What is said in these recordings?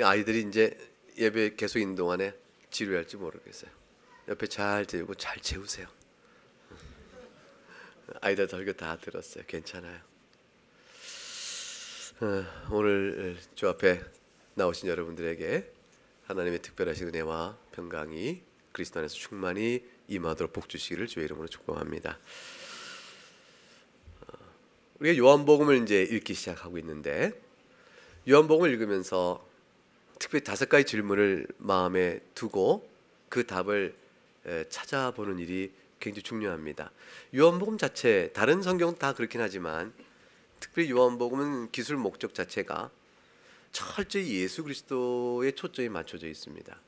아이들이 이제 예배 계속 있는 동안에 지루할지 모르겠어요. 옆에 잘 들고 잘 채우세요. 아이들 설교 다 들었어요. 괜찮아요. 오늘 주 앞에 나오신 여러분들에게 하나님의 특별하신 은혜와 평강이 그리스도 안에서 충만히 임하도록 복 주시기를 주의 이름으로 축복합니다. 우리가 요한복음을 이제 읽기 시작하고 있는데, 요한복음을 읽으면서 특별히 5가지 질문을 마음에 두고 그 답을 찾아보는 일이 굉장히 중요합니다. 요한복음 자체, 다른 성경은 다 그렇긴 하지만 특별히 요한복음은 기술 목적 자체가 철저히 예수 그리스도에 초점이 맞춰져 있습니다.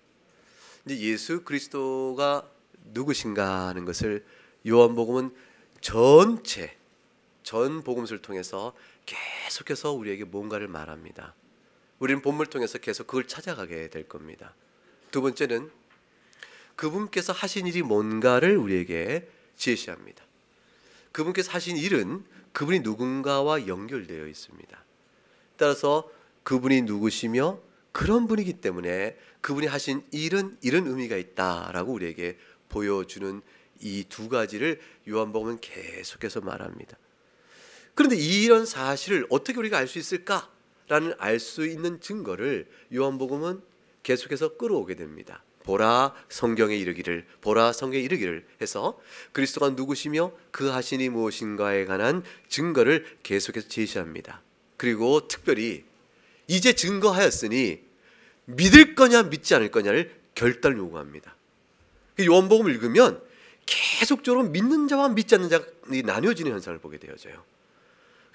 이제 예수 그리스도가 누구신가 하는 것을 요한복음은 전 복음서를 통해서 계속해서 우리에게 뭔가를 말합니다. 우리는 본문을 통해서 계속 그걸 찾아가게 될 겁니다. 두 번째는 그분께서 하신 일이 뭔가를 우리에게 제시합니다. 그분께서 하신 일은 그분이 누군가와 연결되어 있습니다. 따라서 그분이 누구시며 그런 분이기 때문에 그분이 하신 일은 이런 의미가 있다라고 우리에게 보여주는 이 2가지를 요한복음은 계속해서 말합니다. 그런데 이런 사실을 어떻게 우리가 알 수 있을까라는 알 수 있는 증거를 요한복음은 계속해서 끌어오게 됩니다. 보라 성경에 이르기를, 보라 성경에 이르기를 해서 그리스도가 누구시며 그 하신 일이 무엇인가에 관한 증거를 계속해서 제시합니다. 그리고 특별히 이제 증거하였으니 믿을 거냐 믿지 않을 거냐를 결단을 요구합니다. 요한복음을 읽으면 계속적으로 믿는 자와 믿지 않는 자가 나뉘어지는 현상을 보게 되어져요.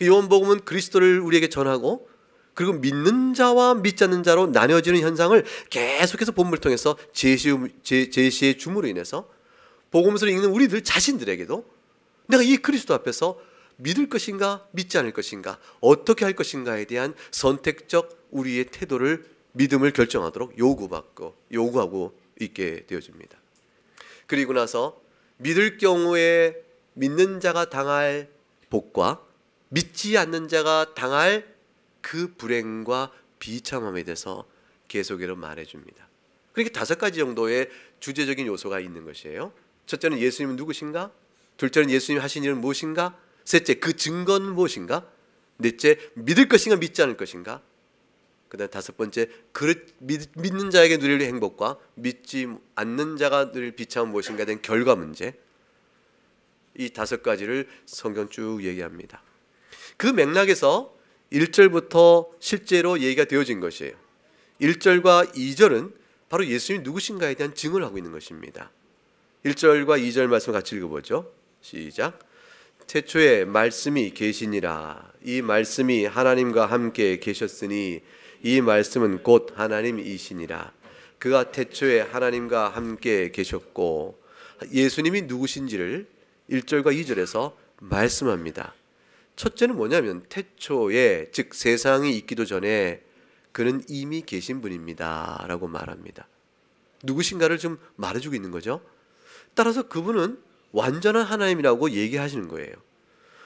요한복음은 그리스도를 우리에게 전하고 그리고 믿는 자와 믿지 않는 자로 나뉘어지는 현상을 계속해서 본문을 통해서 제시해 줌으로 인해서 복음서를 읽는 우리들 자신들에게도 내가 이 그리스도 앞에서 믿을 것인가 믿지 않을 것인가 어떻게 할 것인가에 대한 선택적 우리의 태도를 믿음을 결정하도록 요구하고 있게 되어집니다. 그리고 나서 믿을 경우에 믿는 자가 당할 복과 믿지 않는 자가 당할 그 불행과 비참함에 대해서 계속해서 말해줍니다. 그러니까 5가지 정도의 주제적인 요소가 있는 것이에요. 첫째는 예수님은 누구신가? 둘째는 예수님이 하신 일은 무엇인가? 셋째, 그 증거는 무엇인가? 넷째, 믿을 것인가 믿지 않을 것인가? 그 다음 5번째, 믿는 자에게 누릴 행복과 믿지 않는 자가 누릴 비참함은 무엇인가에 대한 결과 문제, 이 5가지를 성경 쭉 얘기합니다. 그 맥락에서 1절부터 실제로 얘기가 되어진 것이에요. 1절과 2절은 바로 예수님이 누구신가에 대한 증언을 하고 있는 것입니다. 1절과 2절 말씀 같이 읽어보죠. 시작. 태초에 말씀이 계시니라. 이 말씀이 하나님과 함께 계셨으니 이 말씀은 곧 하나님이시니라. 그가 태초에 하나님과 함께 계셨고, 예수님이 누구신지를 1절과 2절에서 말씀합니다. 첫째는 뭐냐면 태초에, 즉 세상이 있기도 전에 그는 이미 계신 분입니다 라고 말합니다. 누구신가를 좀 말해주고 있는 거죠. 따라서 그분은 완전한 하나님이라고 얘기하시는 거예요.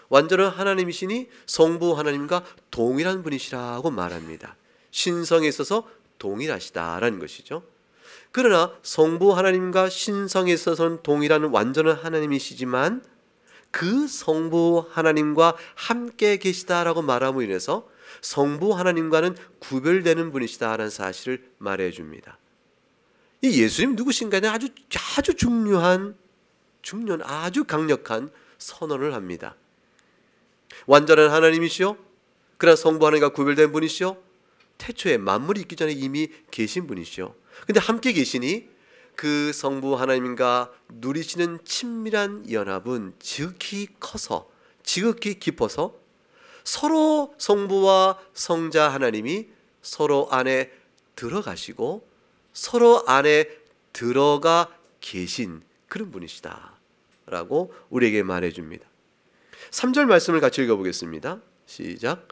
완전한 하나님이시니 성부 하나님과 동일한 분이시라고 말합니다. 신성에 있어서 동일하시다라는 것이죠. 그러나 성부 하나님과 신성에 있어서는 동일한 완전한 하나님이시지만 그 성부 하나님과 함께 계시다라고 말함으로 인해서 성부 하나님과는 구별되는 분이시다라는 사실을 말해줍니다. 이 예수님 누구신가에 대한 아주 중요한 아주 강력한 선언을 합니다. 완전한 하나님이시오, 그러나 성부 하나님과 구별된 분이시오, 태초에 만물이 있기 전에 이미 계신 분이시오. 근데 함께 계시니 그 성부 하나님과 누리시는 친밀한 연합은 지극히 깊어서 서로 성부와 성자 하나님이 서로 안에 들어가시고 서로 안에 들어가 계신 그런 분이시다 라고 우리에게 말해줍니다. 3절 말씀을 같이 읽어보겠습니다. 시작.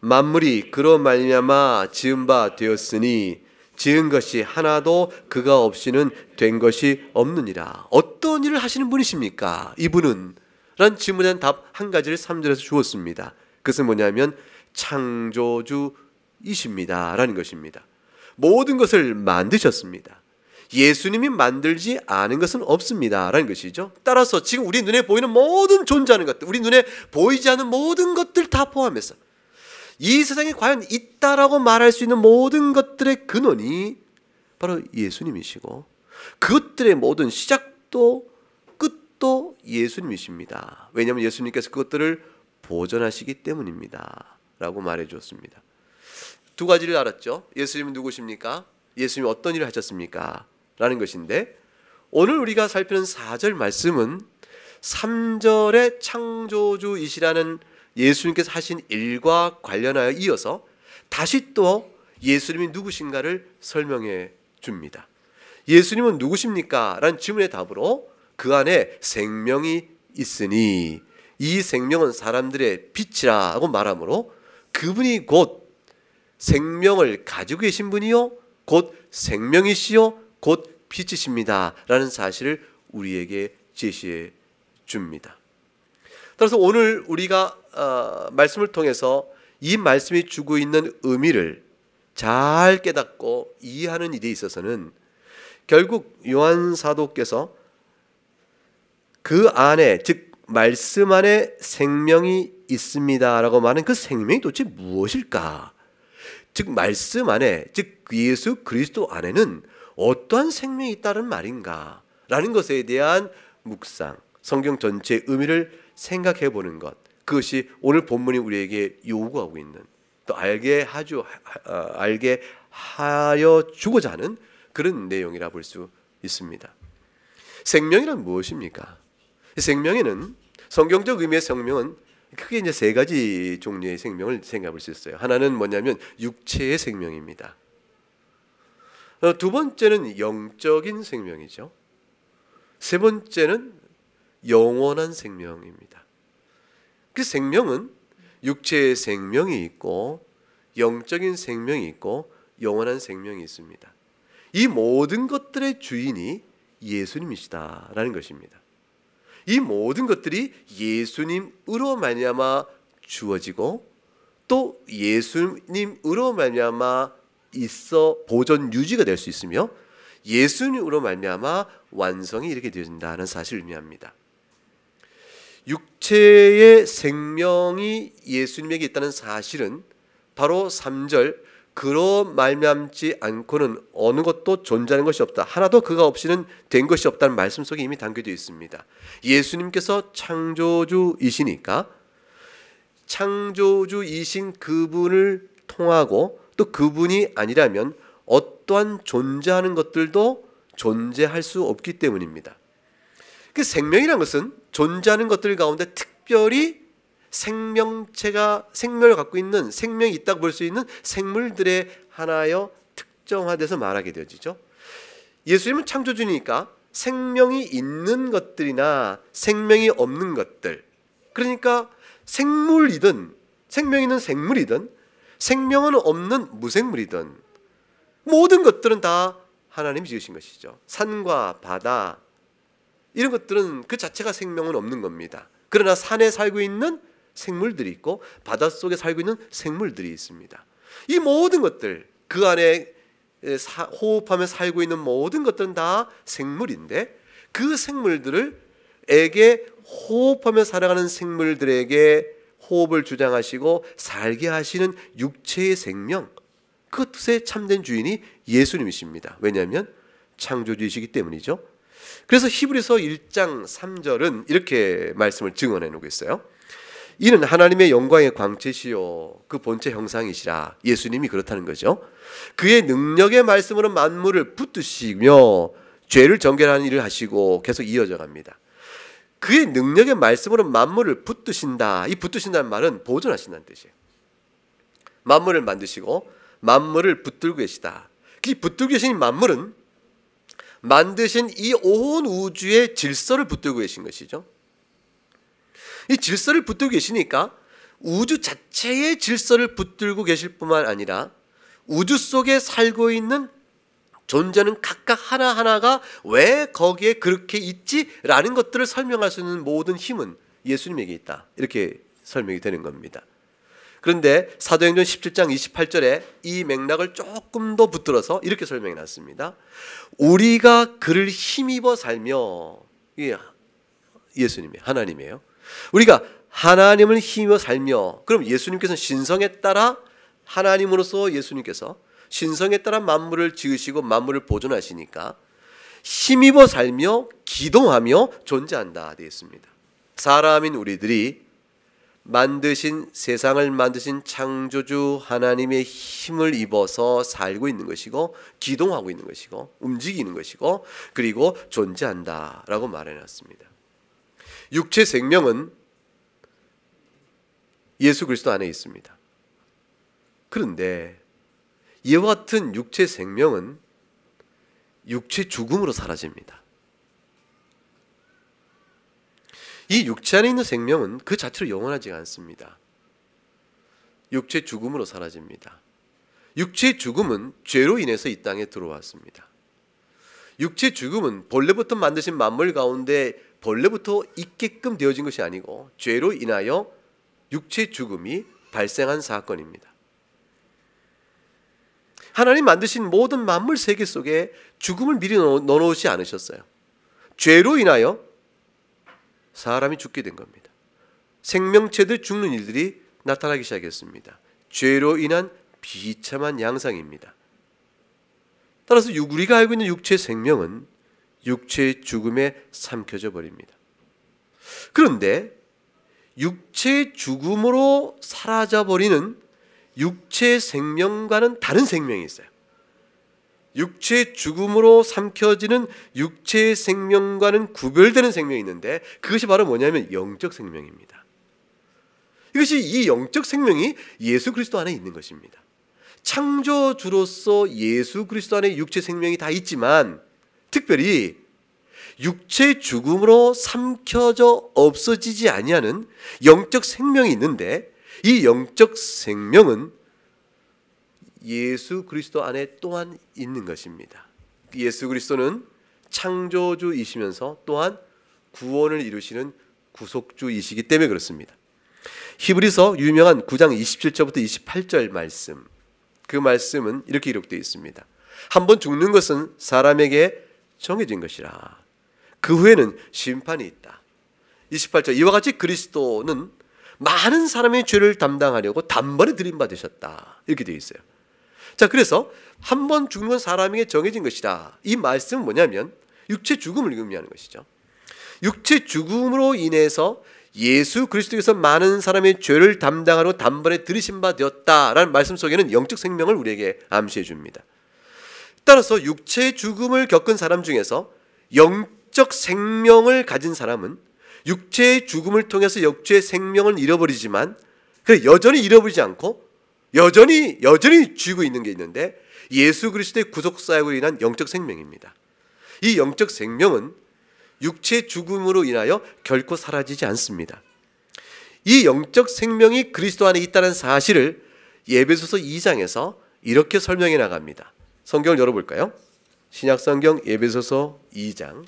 만물이 그로 말미암아 지은 바 되었으니 지은 것이 하나도 그가 없이는 된 것이 없느니라. 어떤 일을 하시는 분이십니까? 이분은? 라는 질문에 답 한 가지를 3절에서 주었습니다. 그것은 뭐냐면 창조주 이십니다 라는 것입니다. 모든 것을 만드셨습니다. 예수님이 만들지 않은 것은 없습니다 라는 것이죠. 따라서 지금 우리 눈에 보이는 모든 존재하는 것들, 우리 눈에 보이지 않는 모든 것들 다 포함해서 이 세상에 과연 있다라고 말할 수 있는 모든 것들의 근원이 바로 예수님이시고, 그것들의 모든 시작도 끝도 예수님이십니다. 왜냐하면 예수님께서 그것들을 보존하시기 때문입니다 라고 말해 주었습니다. 두 가지를 알았죠. 예수님은 누구십니까? 예수님이 어떤 일을 하셨습니까? 라는 것인데, 오늘 우리가 살피는 4절 말씀은 3절의 창조주이시라는 예수님께서 하신 일과 관련하여 이어서 다시 또 예수님이 누구신가를 설명해 줍니다. 예수님은 누구십니까? 라는 질문의 답으로 그 안에 생명이 있으니 이 생명은 사람들의 빛이라고 말하므로 그분이 곧 생명을 가지고 계신 분이요 곧 생명이시요 곧 빛이십니다 라는 사실을 우리에게 제시해 줍니다. 따라서 오늘 우리가 말씀을 통해서 이 말씀이 주고 있는 의미를 잘 깨닫고 이해하는 일에 있어서는 결국 요한 사도께서 그 안에, 즉 말씀 안에 생명이 있습니다 라고 말하는 그 생명이 도대체 무엇일까? 즉 말씀 안에, 즉 예수 그리스도 안에는 어떠한 생명이 있다는 말인가 라는 것에 대한 묵상, 성경 전체의 의미를 생각해 보는 것, 그것이 오늘 본문이 우리에게 요구하고 있는, 또 알게 하여 주고자 하는 그런 내용이라 볼 수 있습니다. 생명이란 무엇입니까? 생명에는, 성경적 의미의 생명은 크게 이제 세 가지 종류의 생명을 생각해 볼 수 있어요. 하나는 뭐냐면 육체의 생명입니다. 두 번째는 영적인 생명이죠. 세 번째는 영원한 생명입니다. 그 생명은 육체의 생명이 있고 영적인 생명이 있고 영원한 생명이 있습니다. 이 모든 것들의 주인이 예수님이시다라는 것입니다. 이 모든 것들이 예수님으로 말미암아 주어지고 또 예수님으로 말미암아 있어 보존 유지가 될 수 있으며 예수님으로 말미암아 완성이 이렇게 되어진다는 사실을 의미합니다. 육체의 생명이 예수님에게 있다는 사실은 바로 3절 그로 말미암지 않고는 어느 것도 존재하는 것이 없다. 하나도 그가 없이는 된 것이 없다는 말씀 속에 이미 담겨져 있습니다. 예수님께서 창조주이시니까 창조주이신 그분을 통하고 또 그분이 아니라면 어떠한 존재하는 것들도 존재할 수 없기 때문입니다. 그 생명이라는 것은 존재하는 것들 가운데 특별히 생명을 갖고 있는, 생명이 있다고 볼 수 있는 생물들의 하나여 특정화돼서 말하게 되어지죠. 예수님은 창조주니까 생명이 있는 것들이나 생명이 없는 것들, 그러니까 생물이든 생명 있는 생물이든 생명은 없는 무생물이든 모든 것들은 다 하나님이 지으신 것이죠. 산과 바다 이런 것들은 그 자체가 생명은 없는 겁니다. 그러나 산에 살고 있는 생물들이 있고 바닷속에 살고 있는 생물들이 있습니다. 이 모든 것들, 그 안에 호흡하며 살고 있는 모든 것들은 다 생물인데 그 생물들에게 호흡하며 살아가는 생물들에게 호흡을 주장하시고 살게 하시는 육체의 생명, 그것의 참된 주인이 예수님이십니다. 왜냐하면 창조주이시기 때문이죠. 그래서 히브리서 1장 3절은 이렇게 말씀을 증언해 놓고 있어요. 이는 하나님의 영광의 광채시요 그 본체 형상이시라. 예수님이 그렇다는 거죠. 그의 능력의 말씀으로 만물을 붙드시며 죄를 정결하는 일을 하시고 계속 이어져 갑니다. 그의 능력의 말씀으로 만물을 붙드신다. 이 붙드신다는 말은 보존하신다는 뜻이에요. 만물을 만드시고 만물을 붙들고 계시다. 이 붙들고 계신 만물은 만드신 이 온 우주의 질서를 붙들고 계신 것이죠. 이 질서를 붙들고 계시니까 우주 자체의 질서를 붙들고 계실 뿐만 아니라 우주 속에 살고 있는 존재는 각각 하나하나가 왜 거기에 그렇게 있지라는 것들을 설명할 수 있는 모든 힘은 예수님에게 있다. 이렇게 설명이 되는 겁니다. 그런데 사도행전 17장 28절에 이 맥락을 조금 더 붙들어서 이렇게 설명해 놨습니다. 우리가 그를 힘입어 살며, 이게 예수님이에요, 하나님이에요. 우리가 하나님을 힘입어 살며, 그럼 예수님께서는 신성에 따라, 하나님으로서 예수님께서 신성에 따라 만물을 지으시고 만물을 보존하시니까 힘입어 살며 기동하며 존재한다 되어 있습니다. 사람인 우리들이 만드신, 세상을 만드신 창조주 하나님의 힘을 입어서 살고 있는 것이고 기동하고 있는 것이고 움직이는 것이고 그리고 존재한다라고 말해놨습니다. 육체 생명은 예수 그리스도 안에 있습니다. 그런데 이와 같은 육체 생명은 육체 죽음으로 사라집니다. 이 육체 안에 있는 생명은 그 자체로 영원하지 않습니다. 육체 죽음으로 사라집니다. 육체 죽음은 죄로 인해서 이 땅에 들어왔습니다. 육체 죽음은 본래부터 만드신 만물 가운데 본래부터 있게끔 되어진 것이 아니고 죄로 인하여 육체 죽음이 발생한 사건입니다. 하나님 만드신 모든 만물 세계 속에 죽음을 미리 넣어놓지 않으셨어요. 죄로 인하여 사람이 죽게 된 겁니다. 생명체들 죽는 일들이 나타나기 시작했습니다. 죄로 인한 비참한 양상입니다. 따라서 우리가 알고 있는 육체 생명은 육체의 죽음에 삼켜져 버립니다. 그런데 육체의 죽음으로 사라져버리는 육체 생명과는 다른 생명이 있어요. 육체의 죽음으로 삼켜지는 육체의 생명과는 구별되는 생명이 있는데 그것이 바로 뭐냐면 영적 생명입니다. 이것이 이 영적 생명이 예수 그리스도 안에 있는 것입니다. 창조주로서 예수 그리스도 안에 육체 생명이 다 있지만 특별히 육체의 죽음으로 삼켜져 없어지지 아니하는 영적 생명이 있는데 이 영적 생명은 예수 그리스도 안에 또한 있는 것입니다. 예수 그리스도는 창조주이시면서 또한 구원을 이루시는 구속주이시기 때문에 그렇습니다. 히브리서 유명한 9장 27절부터 28절 말씀, 그 말씀은 이렇게 기록되어 있습니다. 한번 죽는 것은 사람에게 정해진 것이라 그 후에는 심판이 있다. 28절 이와 같이 그리스도는 많은 사람의 죄를 담당하려고 단번에 들임받으셨다. 이렇게 되어 있어요. 자, 그래서 한 번 죽는 건 사람에게 정해진 것이다. 이 말씀은 뭐냐면 육체 죽음을 의미하는 것이죠. 육체 죽음으로 인해서 예수 그리스도께서 많은 사람의 죄를 담당하러 단번에 들이신 바 되었다라는 말씀 속에는 영적 생명을 우리에게 암시해 줍니다. 따라서 육체의 죽음을 겪은 사람 중에서 영적 생명을 가진 사람은 육체의 죽음을 통해서 육체의 생명을 잃어버리지만 여전히 잃어버리지 않고 여전히 쥐고 있는 게 있는데 예수 그리스도의 구속 사역으로 인한 영적 생명입니다. 이 영적 생명은 육체의 죽음으로 인하여 결코 사라지지 않습니다. 이 영적 생명이 그리스도 안에 있다는 사실을 에베소서 2장에서 이렇게 설명해 나갑니다. 성경을 열어볼까요? 신약성경 에베소서 2장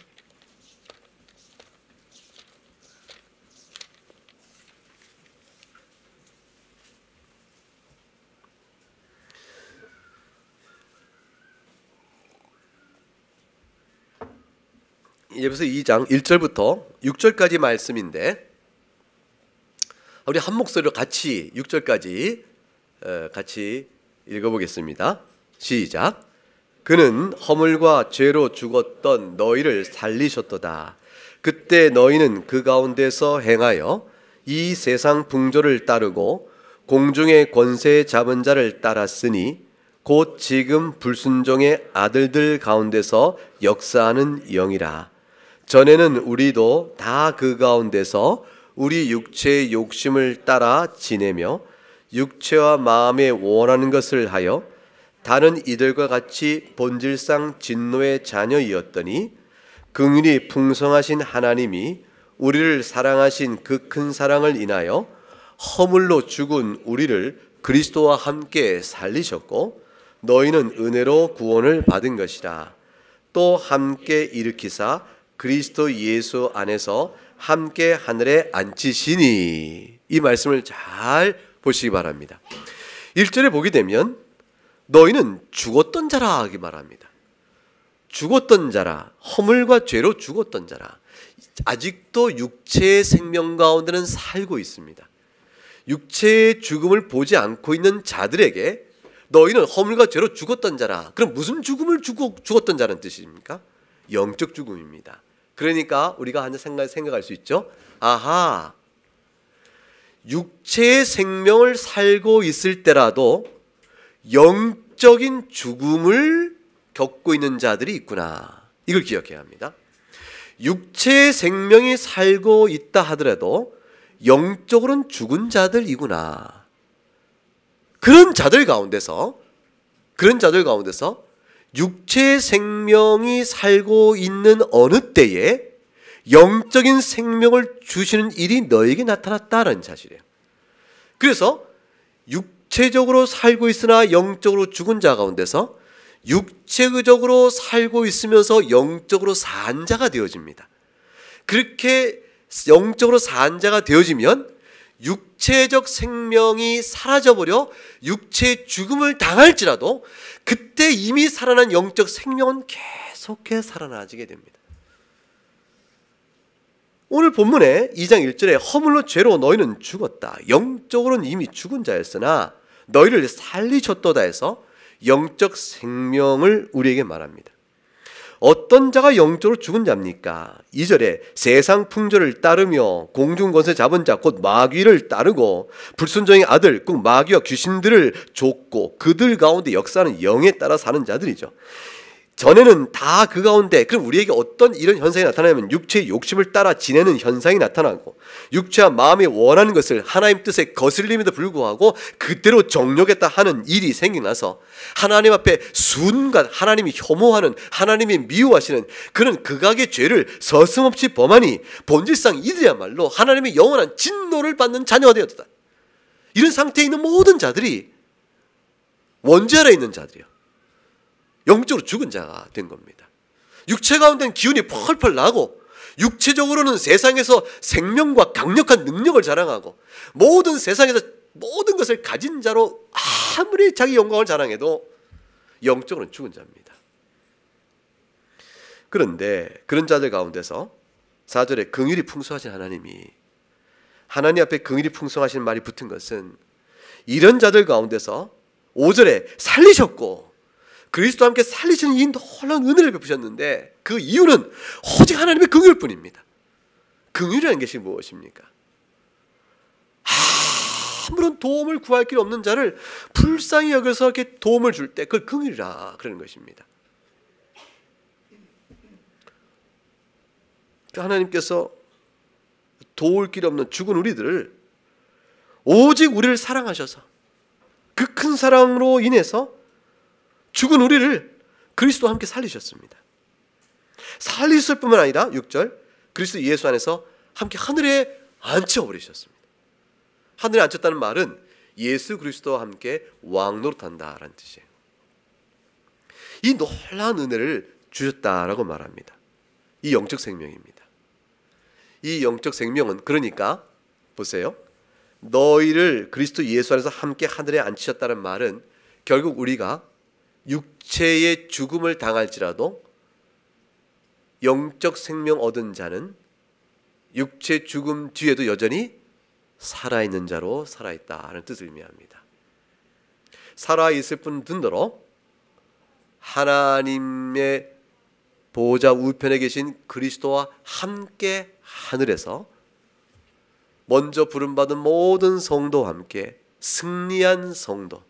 에베소서 2장 1절부터 6절까지 말씀인데 우리 한 목소리로 같이 6절까지 같이 읽어보겠습니다. 시작. 그는 허물과 죄로 죽었던 너희를 살리셨도다. 그때 너희는 그 가운데서 행하여 이 세상 풍조를 따르고 공중의 권세 잡은 자를 따랐으니 곧 지금 불순종의 아들들 가운데서 역사하는 영이라. 전에는 우리도 다 그 가운데서 우리 육체의 욕심을 따라 지내며 육체와 마음에 원하는 것을 하여 다른 이들과 같이 본질상 진노의 자녀이었더니 긍휼이 풍성하신 하나님이 우리를 사랑하신 그 큰 사랑을 인하여 허물로 죽은 우리를 그리스도와 함께 살리셨고 너희는 은혜로 구원을 받은 것이라. 또 함께 일으키사 그리스도 예수 안에서 함께 하늘에 앉히시니. 이 말씀을 잘 보시기 바랍니다. 1절에 보게 되면 너희는 죽었던 자라 하기 말합니다. 죽었던 자라, 허물과 죄로 죽었던 자라. 아직도 육체의 생명 가운데는 살고 있습니다. 육체의 죽음을 보지 않고 있는 자들에게 너희는 허물과 죄로 죽었던 자라. 그럼 무슨 죽음을 죽었던 자라는 뜻입니까? 영적 죽음입니다. 그러니까 우리가 한 생각할 수 있죠. 아하, 육체의 생명을 살고 있을 때라도 영적인 죽음을 겪고 있는 자들이 있구나. 이걸 기억해야 합니다. 육체의 생명이 살고 있다 하더라도 영적으로는 죽은 자들이구나. 그런 자들 가운데서 육체의 생명이 살고 있는 어느 때에 영적인 생명을 주시는 일이 너에게 나타났다는 사실이에요. 그래서 육체적으로 살고 있으나 영적으로 죽은 자 가운데서 육체적으로 살고 있으면서 영적으로 산 자가 되어집니다. 그렇게 영적으로 산 자가 되어지면 육체적 생명이 사라져버려 육체의 죽음을 당할지라도 그때 이미 살아난 영적 생명은 계속해서 살아나지게 됩니다. 오늘 본문에 2장 1절에 허물로 죄로 너희는 죽었다. 영적으로는 이미 죽은 자였으나 너희를 살리셨도다 해서 영적 생명을 우리에게 말합니다. 어떤 자가 영적으로 죽은 자입니까? 2절에 세상 풍조를 따르며 공중권세 잡은 자 곧 마귀를 따르고 불순종의 아들 곧 마귀와 귀신들을 좇고 그들 가운데 역사하는 영에 따라 사는 자들이죠. 전에는 다 그 가운데, 그럼 우리에게 어떤 이런 현상이 나타나면 육체의 욕심을 따라 지내는 현상이 나타나고 육체와 마음이 원하는 것을 하나님 뜻에 거슬림에도 불구하고 그대로 정욕했다 하는 일이 생겨나서 하나님 앞에 순간 하나님이 혐오하는, 하나님이 미워하시는 그런 극악의 죄를 서슴없이 범하니 본질상 이들이야말로 하나님의 영원한 진노를 받는 자녀가 되었다. 이런 상태에 있는 모든 자들이 원죄 아래 있는 자들이요, 영적으로 죽은 자가 된 겁니다. 육체 가운데는 기운이 펄펄 나고 육체적으로는 세상에서 생명과 강력한 능력을 자랑하고 모든 세상에서 모든 것을 가진 자로 아무리 자기 영광을 자랑해도 영적으로는 죽은 자입니다. 그런데 그런 자들 가운데서 4절에 긍휼이 풍성하신 하나님이, 하나님 앞에 긍휼이 풍성하신 말이 붙은 것은 이런 자들 가운데서 5절에 살리셨고 그리스도와 함께 살리시는 이 놀라운 은혜를 베푸셨는데 그 이유는 오직 하나님의 긍휼뿐입니다. 긍휼이라는 것이 무엇입니까? 아무런 도움을 구할 길 없는 자를 불쌍히 여겨서 이렇게 도움을 줄 때 그걸 긍휼이라 그러는 것입니다. 하나님께서 도울 길 없는 죽은 우리들을 오직 우리를 사랑하셔서 그 큰 사랑으로 인해서 죽은 우리를 그리스도와 함께 살리셨습니다. 살리셨을 뿐만 아니라 6절 그리스도 예수 안에서 함께 하늘에 앉혀버리셨습니다. 하늘에 앉혔다는 말은 예수 그리스도와 함께 왕노릇한다라는 뜻이에요. 이 놀라운 은혜를 주셨다라고 말합니다. 이 영적 생명입니다. 이 영적 생명은 그러니까 보세요. 너희를 그리스도 예수 안에서 함께 하늘에 앉히셨다는 말은 결국 우리가 육체의 죽음을 당할지라도 영적 생명 얻은 자는 육체 죽음 뒤에도 여전히 살아있는 자로 살아있다는 뜻을 의미합니다. 살아있을 뿐더러 하나님의 보호자 우편에 계신 그리스도와 함께 하늘에서 먼저 부름받은 모든 성도와 함께 승리한 성도,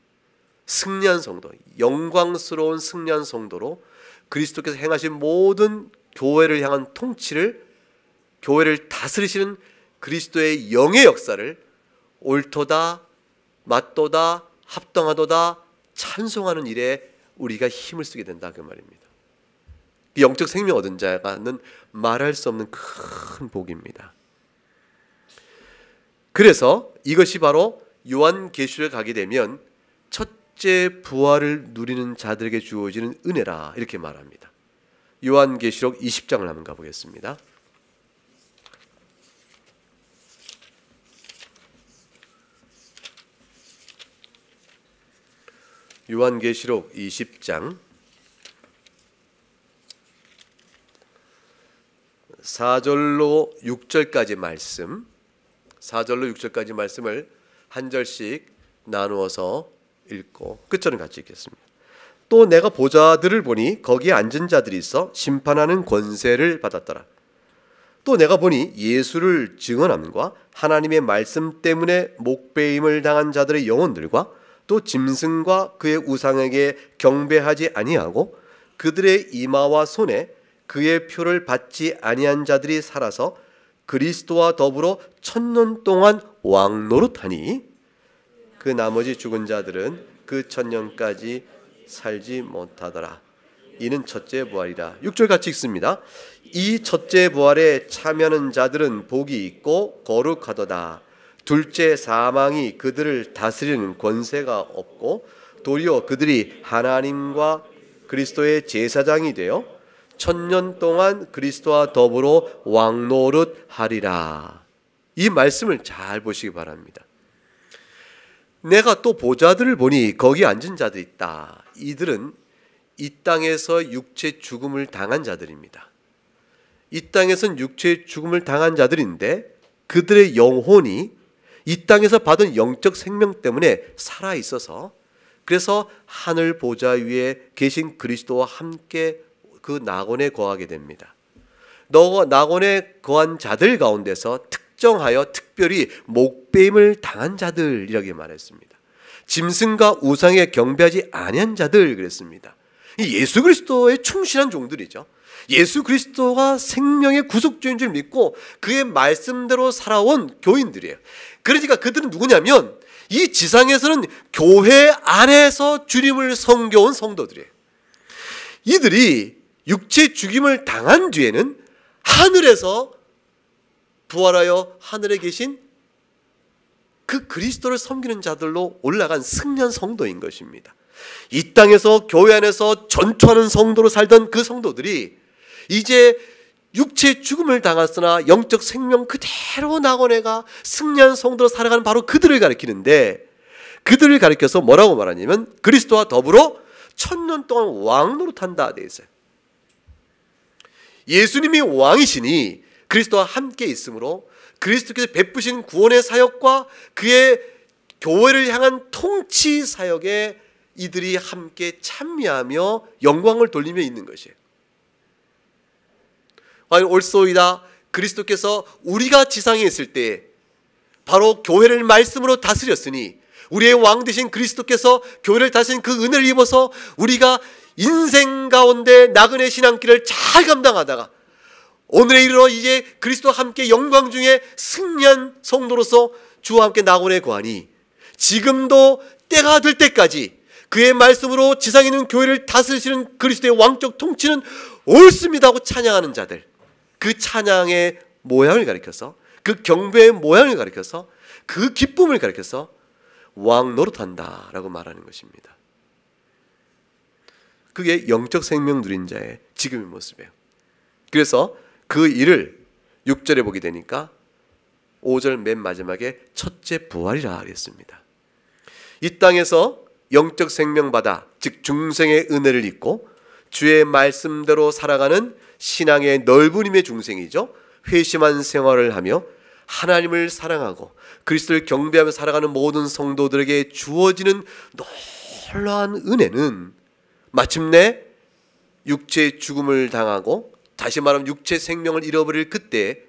영광스러운 승리한 성도로 그리스도께서 행하신 모든 교회를 향한 통치를, 교회를 다스리시는 그리스도의 영의 역사를 옳도다, 맞도다, 합당하도다 찬송하는 일에 우리가 힘을 쓰게 된다 그 말입니다. 영적 생명 얻은 자가는 말할 수 없는 큰 복입니다. 그래서 이것이 바로 요한계시록에 가게 되면 첫째 부활을 누리는 자들에게 주어지는 은혜라 이렇게 말합니다. 요한계시록 20장을 한번 가보겠습니다. 요한계시록 20장 4절로 6절까지 말씀, 4절로 6절까지 말씀을 한 절씩 나누어서 읽고 끝절은 같이 읽겠습니다. 또 내가 보좌들을 보니 거기에 앉은 자들이 있어 심판하는 권세를 받았더라. 또 내가 보니 예수를 증언함과 하나님의 말씀 때문에 목배임을 당한 자들의 영혼들과 또 짐승과 그의 우상에게 경배하지 아니하고 그들의 이마와 손에 그의 표를 받지 아니한 자들이 살아서 그리스도와 더불어 1000년 동안 왕노릇하니 그 나머지 죽은 자들은 그 1000년까지 살지 못하더라. 이는 첫째 부활이라. 6절 같이 읽습니다. 이 첫째 부활에 참여하는 자들은 복이 있고 거룩하도다. 둘째 사망이 그들을 다스리는 권세가 없고 도리어 그들이 하나님과 그리스도의 제사장이 되어 1000년 동안 그리스도와 더불어 왕노릇하리라. 이 말씀을 잘 보시기 바랍니다. 내가 또 보좌들을 보니 거기 앉은 자들이 있다. 이들은 이 땅에서 육체 죽음을 당한 자들입니다. 이 땅에서는 육체 죽음을 당한 자들인데 그들의 영혼이 이 땅에서 받은 영적 생명 때문에 살아 있어서 그래서 하늘 보좌 위에 계신 그리스도와 함께 그 낙원에 거하게 됩니다. 낙원에 거한 자들 가운데서 특정하여 특별히 목배임을 당한 자들 이렇게 말했습니다. 짐승과 우상에 경배하지 아니한 자들 그랬습니다. 예수 그리스도에 충실한 종들이죠. 예수 그리스도가 생명의 구속주인 줄 믿고 그의 말씀대로 살아온 교인들이에요. 그러니까 그들은 누구냐면 이 지상에서는 교회 안에서 주님을 섬겨온 성도들이에요. 이들이 육체 죽임을 당한 뒤에는 하늘에서 부활하여 하늘에 계신 그 그리스도를 섬기는 자들로 올라간 승리한 성도인 것입니다. 이 땅에서 교회 안에서 전투하는 성도로 살던 그 성도들이 이제 육체 죽음을 당했으나 영적 생명 그대로 낙원에가 승리한 성도로 살아가는 바로 그들을 가리키는데, 그들을 가리켜서 뭐라고 말하냐면 그리스도와 더불어 1000년 동안 왕노릇한다 되어 있어요. 예수님이 왕이시니 그리스도와 함께 있으므로 그리스도께서 베푸신 구원의 사역과 그의 교회를 향한 통치 사역에 이들이 함께 참여하며 영광을 돌리며 있는 것이에요. 올소이다. 그리스도께서 우리가 지상에 있을 때 바로 교회를 말씀으로 다스렸으니 우리의 왕 되신 그리스도께서 교회를 다스린 그 은혜를 입어서 우리가 인생 가운데 나그네 신앙길을 잘 감당하다가 오늘에 이르러 이제 그리스도와 함께 영광 중에 승리한 성도로서 주와 함께 낙원에 거하니 지금도 때가 될 때까지 그의 말씀으로 지상에 있는 교회를 다스리시는 그리스도의 왕적 통치는 옳습니다 하고 찬양하는 자들, 그 찬양의 모양을 가리켜서, 그 경배의 모양을 가리켜서, 그 기쁨을 가리켜서 왕 노릇한다라고 말하는 것입니다. 그게 영적 생명 누린 자의 지금의 모습이에요. 그래서 그 일을 6절에 보게 되니까 5절 맨 마지막에 첫째 부활이라 하겠습니다. 이 땅에서 영적 생명 받아 즉 중생의 은혜를 입고 주의 말씀대로 살아가는 신앙의 넓은 힘의 중생이죠. 회심한 생활을 하며 하나님을 사랑하고 그리스도를 경배하며 살아가는 모든 성도들에게 주어지는 놀라운 은혜는 마침내 육체의 죽음을 당하고 다시 말하면 육체 생명을 잃어버릴 그때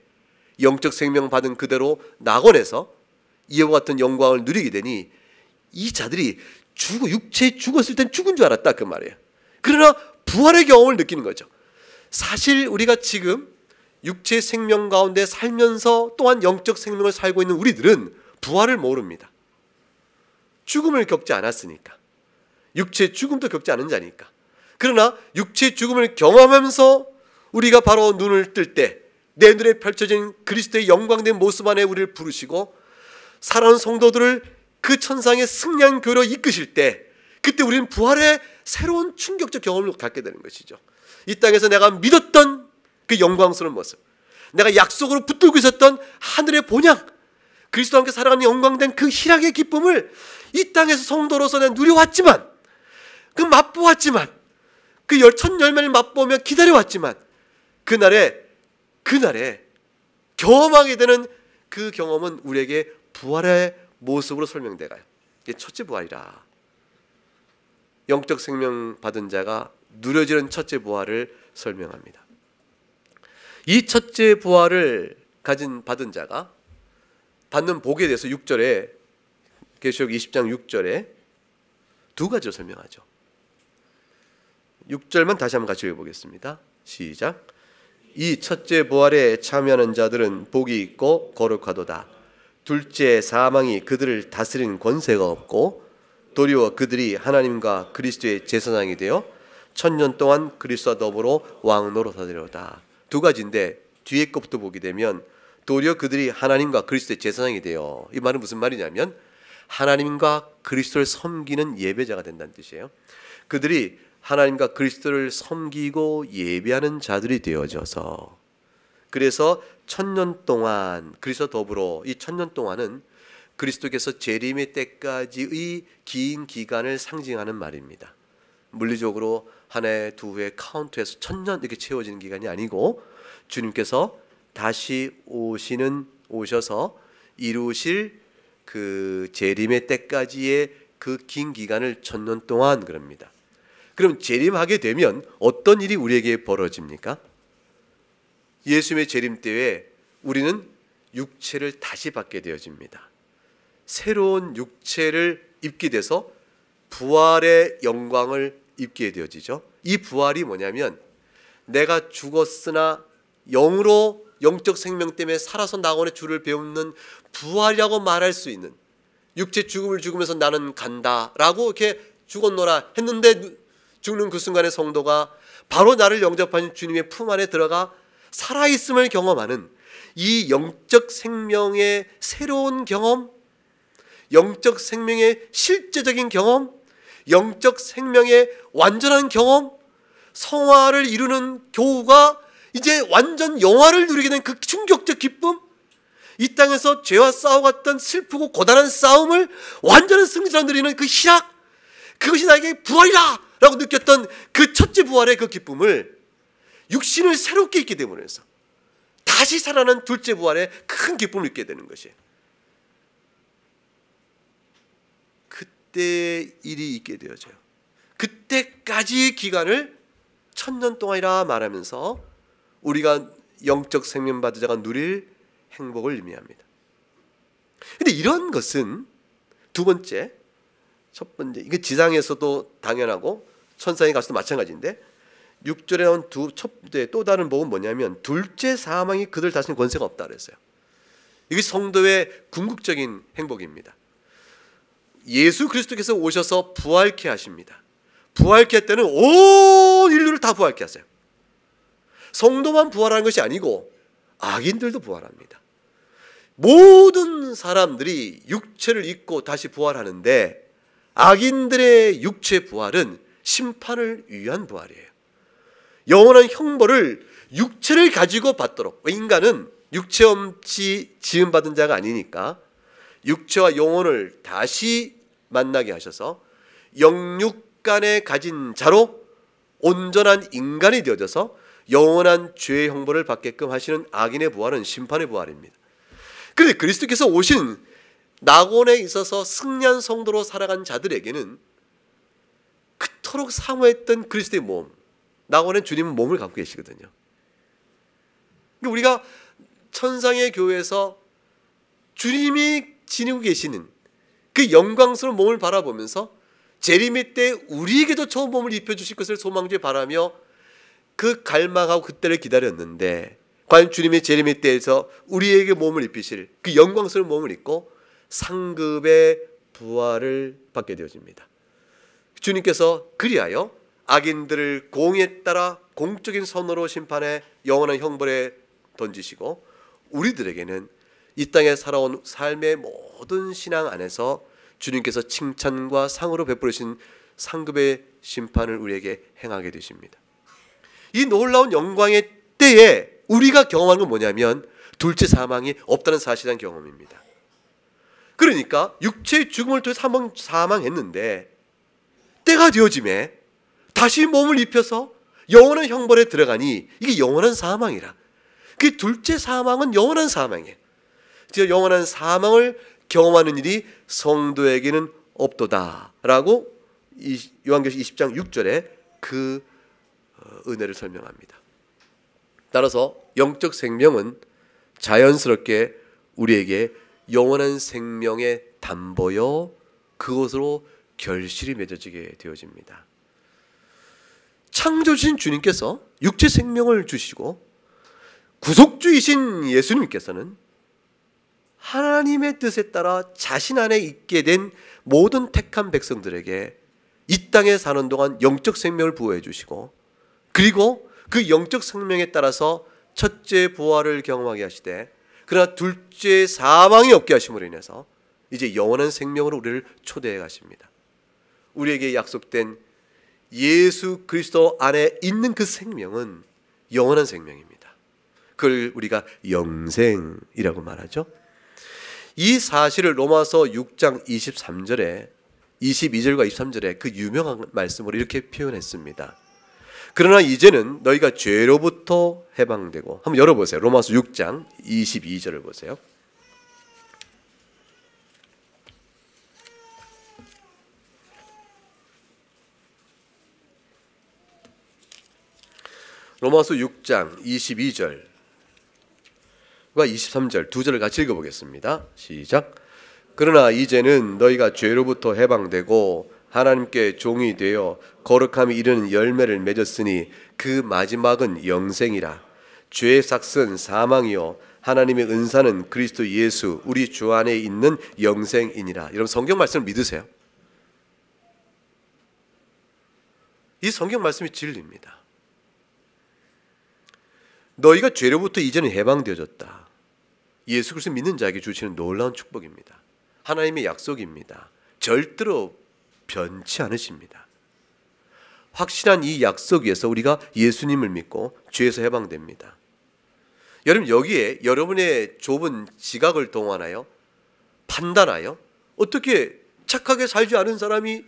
영적 생명 받은 그대로 낙원에서 이와 같은 영광을 누리게 되니 이 자들이 육체에 죽었을 땐 죽은 줄 알았다 그 말이에요. 그러나 부활의 경험을 느끼는 거죠. 사실 우리가 지금 육체 생명 가운데 살면서 또한 영적 생명을 살고 있는 우리들은 부활을 모릅니다. 죽음을 겪지 않았으니까. 육체 죽음도 겪지 않은 자니까. 그러나 육체 죽음을 경험하면서 우리가 바로 눈을 뜰 때 내 눈에 펼쳐진 그리스도의 영광된 모습 안에 우리를 부르시고 살아온 성도들을 그 천상의 승리한 교회로 이끄실 때 그때 우리는 부활의 새로운 충격적 경험을 갖게 되는 것이죠. 이 땅에서 내가 믿었던 그 영광스러운 모습, 내가 약속으로 붙들고 있었던 하늘의 본향, 그리스도와 함께 살아가는 영광된 그 희락의 기쁨을 이 땅에서 성도로서 내가 누려왔지만 그 맛보았지만, 그 첫 열매를 맛보며 기다려왔지만, 그날에 경험하게 되는 그 경험은 우리에게 부활의 모습으로 설명돼가요. 이게 첫째 부활이라. 영적 생명 받은 자가 누려지는 첫째 부활을 설명합니다. 이 첫째 부활을 받은 자가 받는 복에 대해서 6절에, 계시록 20장 6절에 두 가지로 설명하죠. 6절만 다시 한번 같이 읽어보겠습니다. 시작. 이 첫째 부활에 참여하는 자들은 복이 있고 거룩하도다. 둘째 사망이 그들을 다스리는 권세가 없고 도리어 그들이 하나님과 그리스도의 제사장이 되어 천년 동안 그리스도와 더불어 왕 노릇하리로다. 두 가지인데 뒤에 것부터 보게 되면 도리어 그들이 하나님과 그리스도의 제사장이 되어, 이 말은 무슨 말이냐면 하나님과 그리스도를 섬기는 예배자가 된다는 뜻이에요. 그들이 하나님과 그리스도를 섬기고 예배하는 자들이 되어져서, 그래서 천년 동안 그리스도 더불어, 이 천년 동안은 그리스도께서 재림의 때까지의 긴 기간을 상징하는 말입니다. 물리적으로 한 해, 두 해 카운트해서 천년 이렇게 채워지는 기간이 아니고 주님께서 다시 오셔서 이루실 그 재림의 때까지의 그 긴 기간을 천년 동안 그럽니다. 그럼 재림하게 되면 어떤 일이 우리에게 벌어집니까? 예수님의 재림 때에 우리는 육체를 다시 받게 되어집니다. 새로운 육체를 입게 돼서 부활의 영광을 입게 되어지죠. 이 부활이 뭐냐면 내가 죽었으나 영으로 영적 생명 때문에 살아서 낙원의 주를 배우는 부활이라고 말할 수 있는, 육체 죽음을 죽으면서 나는 간다라고 이렇게 죽었노라 했는데 죽는 그 순간에 성도가 바로 나를 영접하신 주님의 품 안에 들어가 살아있음을 경험하는 이 영적 생명의 새로운 경험, 영적 생명의 실제적인 경험, 영적 생명의 완전한 경험, 성화를 이루는 교우가 이제 완전 영화를 누리게 된 그 충격적 기쁨, 이 땅에서 죄와 싸워갔던 슬프고 고단한 싸움을 완전한 승리로 누리는 그 희락, 그것이 나에게 부활이다 라고 느꼈던 그 첫째 부활의 그 기쁨을 육신을 새롭게 있게 됨으로 해서 다시 살아난 둘째 부활의 큰 기쁨을 잊게 되는 것이에요. 그때 일이 있게 되어져요. 그때까지의 기간을 천년 동안이라 말하면서 우리가 영적 생명 받은 자가 누릴 행복을 의미합니다. 그런데 이런 것은 두 번째, 첫 번째, 이게 지상에서도 당연하고 천상에 가서도 마찬가지인데 6절에 나온 또 다른 복은 뭐냐면 둘째 사망이 그들 다스리는 권세가 없다 그랬어요. 이게 성도의 궁극적인 행복입니다. 예수 그리스도께서 오셔서 부활케 하십니다. 부활케 할 때는 온 인류를 다 부활케 하세요. 성도만 부활하는 것이 아니고 악인들도 부활합니다. 모든 사람들이 육체를 입고 다시 부활하는데 악인들의 육체 부활은 심판을 위한 부활이에요. 영원한 형벌을 육체를 가지고 받도록, 인간은 육체 없이 지음받은 자가 아니니까 육체와 영혼을 다시 만나게 하셔서 영육간에 가진 자로 온전한 인간이 되어져서 영원한 죄의 형벌을 받게끔 하시는 악인의 부활은 심판의 부활입니다. 그런데 그리스도께서 오신 낙원에 있어서 승리한 성도로 살아간 자들에게는 그토록 사모했던 그리스도의 몸, 낙원에 주님은 몸을 갖고 계시거든요. 우리가 천상의 교회에서 주님이 지니고 계시는 그 영광스러운 몸을 바라보면서 재림의 때 우리에게도 저 몸을 입혀주실 것을 소망주에 바라며 그 갈망하고 그때를 기다렸는데, 과연 주님의 재림의 때에서 우리에게 몸을 입히실 그 영광스러운 몸을 입고 상급의 부활을 받게 되어집니다. 주님께서 그리하여 악인들을 공에 따라 공적인 선으로 심판해 영원한 형벌에 던지시고 우리들에게는 이 땅에 살아온 삶의 모든 신앙 안에서 주님께서 칭찬과 상으로 베풀으신 상급의 심판을 우리에게 행하게 되십니다. 이 놀라운 영광의 때에 우리가 경험하는 건 뭐냐면 둘째 사망이 없다는 사실한 경험입니다. 그러니까 육체의 죽음을 통해서 한번 사망했는데 때가 되어짐에 다시 몸을 입혀서 영원한 형벌에 들어가니 이게 영원한 사망이라. 그 둘째 사망은 영원한 사망이에요. 즉 영원한 사망을 경험하는 일이 성도에게는 없도다라고 요한계시록 20장 6절에 그 은혜를 설명합니다. 따라서 영적 생명은 자연스럽게 우리에게 영원한 생명의 담보요 그것으로 결실이 맺어지게 되어집니다. 창조주신 주님께서 육체 생명을 주시고 구속주이신 예수님께서는 하나님의 뜻에 따라 자신 안에 있게 된 모든 택한 백성들에게 이 땅에 사는 동안 영적 생명을 부어해 주시고 그리고 그 영적 생명에 따라서 첫째 부활을 경험하게 하시되 그러나 둘째 사망이 없게 하심으로 인해서 이제 영원한 생명으로 우리를 초대해 가십니다. 우리에게 약속된 예수 그리스도 안에 있는 그 생명은 영원한 생명입니다. 그걸 우리가 영생이라고 말하죠. 이 사실을 로마서 6장 23절에 22절과 23절에 그 유명한 말씀으로 이렇게 표현했습니다. 그러나 이제는 너희가 죄로부터 해방되고, 한번 열어보세요. 로마서 6장 22절을 보세요. 로마서 6장 22절과 23절 두 절을 같이 읽어보겠습니다. 시작. 그러나 이제는 너희가 죄로부터 해방되고 하나님께 종이 되어 거룩함이 이르는 열매를 맺었으니 그 마지막은 영생이라. 죄의 삭은 사망이요 하나님의 은사는 그리스도 예수 우리 주 안에 있는 영생이니라. 여러분 성경 말씀을 믿으세요? 이 성경 말씀이 진리입니다. 너희가 죄로부터 이제는 해방되어졌다. 예수 그리스도 믿는 자에게 주시는 놀라운 축복입니다. 하나님의 약속입니다. 절대로 변치 않으십니다. 확실한 이 약속 위에서 우리가 예수님을 믿고 죄에서 해방됩니다. 여러분 여기에 여러분의 좁은 지각을 동원하여 판단하여 어떻게 착하게 살지 않은 사람이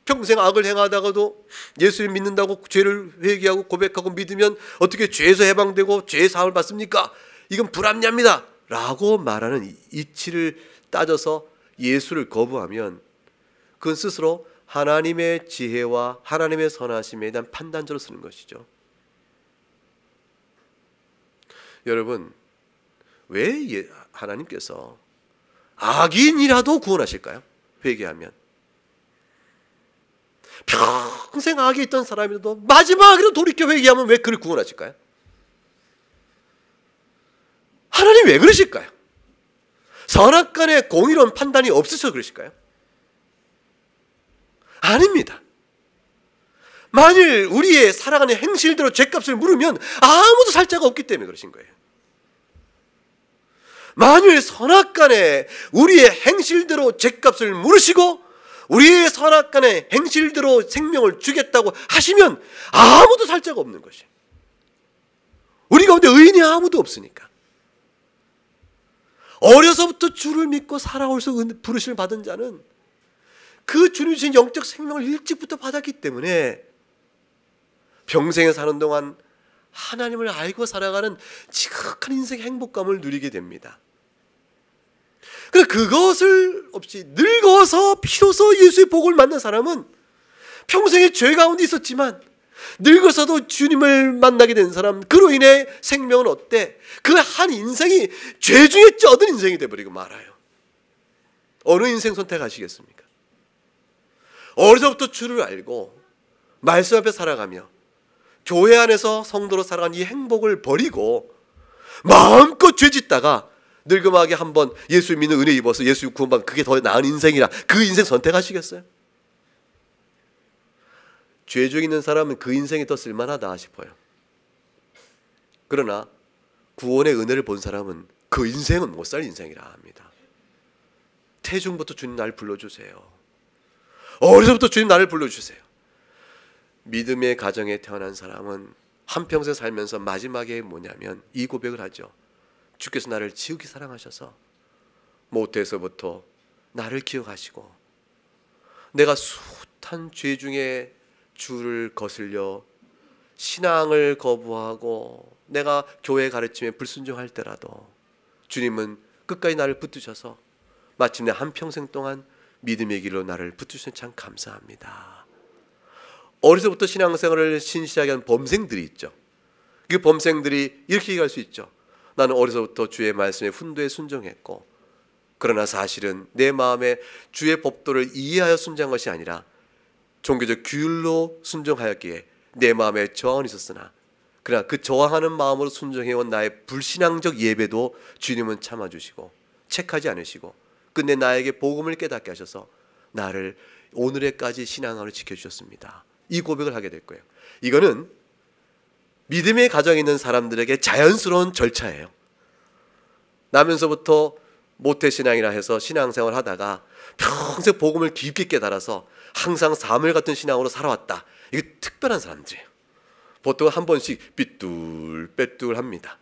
평생 악을 행하다가도 예수를 믿는다고 죄를 회개하고 고백하고 믿으면 어떻게 죄에서 해방되고 죄의 사함을 받습니까? 이건 불합리합니다 라고 말하는 이치를 따져서 예수를 거부하면 그건 스스로 하나님의 지혜와 하나님의 선하심에 대한 판단적으로 쓰는 것이죠. 여러분 왜 하나님께서 악인이라도 구원하실까요? 회개하면 평생 악에 있던 사람이라도 마지막으로 돌이켜 회개하면 왜 그를 구원하실까요? 하나님 왜 그러실까요? 선악간의 공의로운 판단이 없으셔서 그러실까요? 아닙니다. 만일 우리의 살아가는 행실대로 죄값을 물으면 아무도 살 자가 없기 때문에 그러신 거예요. 만일 선악간에 우리의 행실대로 죄값을 물으시고 우리의 선악간의 행실대로 생명을 주겠다고 하시면 아무도 살 자가 없는 것이에요. 우리 가운데 의인이 아무도 없으니까. 어려서부터 주를 믿고 살아올서 부르심을 받은 자는 그 주님 주신 영적 생명을 일찍부터 받았기 때문에 평생에 사는 동안 하나님을 알고 살아가는 지극한 인생의 행복감을 누리게 됩니다. 그래서 그것을 없이 늙어서 비로소 예수의 복을 만난 사람은 평생에 죄 가운데 있었지만 늙어서도 주님을 만나게 된 사람, 그로 인해 생명은 어때? 그 한 인생이 죄 중에 쩌든 인생이 되어버리고 말아요. 어느 인생 선택하시겠습니까? 어려서부터 주를 알고 말씀 앞에 살아가며 교회 안에서 성도로 살아가는 이 행복을 버리고 마음껏 죄 짓다가 늙음하게 한번 예수 믿는 은혜 입어서 예수 구원받는 그게 더 나은 인생이라 그 인생 선택하시겠어요? 죄 중에 있는 사람은 그 인생이 더 쓸만하다 싶어요. 그러나 구원의 은혜를 본 사람은 그 인생은 못 살 인생이라 합니다. 태중부터 주님 나를 불러주세요. 어려서부터 주님 나를 불러주세요. 믿음의 가정에 태어난 사람은 한평생 살면서 마지막에 뭐냐면 이 고백을 하죠. 주께서 나를 지극히 사랑하셔서 모태에서부터 나를 기억하시고 내가 숱한 죄 중에 주를 거슬려 신앙을 거부하고 내가 교회 가르침에 불순종할 때라도 주님은 끝까지 나를 붙드셔서 마침내 한평생 동안 믿음의 길로 나를 붙드셔서 참 감사합니다. 어려서부터 신앙생활을 신실하게 한 범생들이 있죠. 그 범생들이 이렇게 얘기할 수 있죠. 나는 어려서부터 주의 말씀에 훈도에 순종했고, 그러나 사실은 내 마음에 주의 법도를 이해하여 순종한 것이 아니라 종교적 규율로 순종하였기에 내 마음에 저항은 있었으나, 그러나 그 저항하는 마음으로 순종해온 나의 불신앙적 예배도 주님은 참아주시고 책하지 않으시고 끝내 나에게 복음을 깨닫게 하셔서 나를 오늘에까지 신앙으로 지켜주셨습니다. 이 고백을 하게 될 거예요. 이거는 믿음의 가정에 있는 사람들에게 자연스러운 절차예요. 나면서부터 모태신앙이라 해서 신앙생활을 하다가 평생 복음을 깊게 깨달아서 항상 사물 같은 신앙으로 살아왔다. 이게 특별한 사람들이에요. 보통 한 번씩 삐뚤빼뚤합니다.